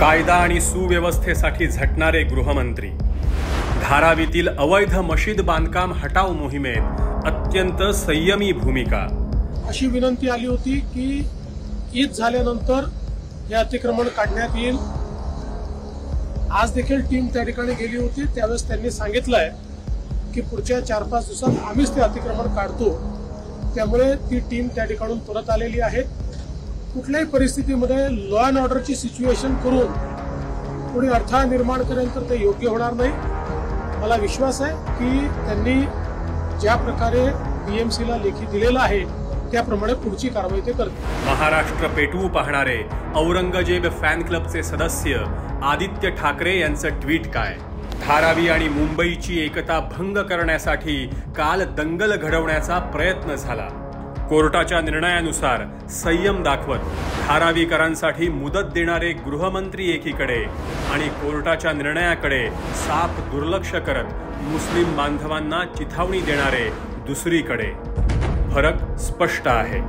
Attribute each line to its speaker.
Speaker 1: कायदा आणि सुव्यवस्थेसाठी झटणारे गृहमंत्री। धारावीतील अवैध मशीद बांधकाम हटाव मोहिमेत अत्यंत संयमी भूमिका।
Speaker 2: अशी विनंती आली होती की ईद झाल्यानंतर हे अतिक्रमण काढण्यात येईल। आज देखील टीम त्या ठिकाणी गेली होती, त्यावेळेस त्यांनी सांगितलंय की पुढच्या 4-5 दिवसात आम्हीच ते अतिक्रमण काढतो। त्यामुळे ती टीम त्या ठिकाणून परत आलेली आहे। कुठल्याही परिस्थितीमध्ये लॉ अँड ऑर्डरची सिच्युएशन करून कोणी अडथळा निर्माण करेल तर ते योग्य होणार नाही। मला विश्वास आहे की त्यांनी ज्या प्रकारे बीएमसीला लेखी दिलेला आहे त्याप्रमाणे पुढची कारवाई ते करतील।
Speaker 1: महाराष्ट्र पेटवू पाहणारे औरंगजेब फॅन क्लबचे सदस्य आदित्य ठाकरे यांचं ट्विट काय? धारावी आणि मुंबईची एकता भंग करण्यासाठी काल दंगल घडवण्याचा प्रयत्न झाला। कोर्टाच्या निर्णयानुसार संयम दाखवत धारावीकरांसाठी मुदत देणारे गृहमंत्री एकीकडे आणि कोर्टाच्या निर्णयाकडे साफ दुर्लक्ष करत मुस्लिम बांधवांना चिथावणी देणारे दुसरीकडे। फरक स्पष्ट आहे।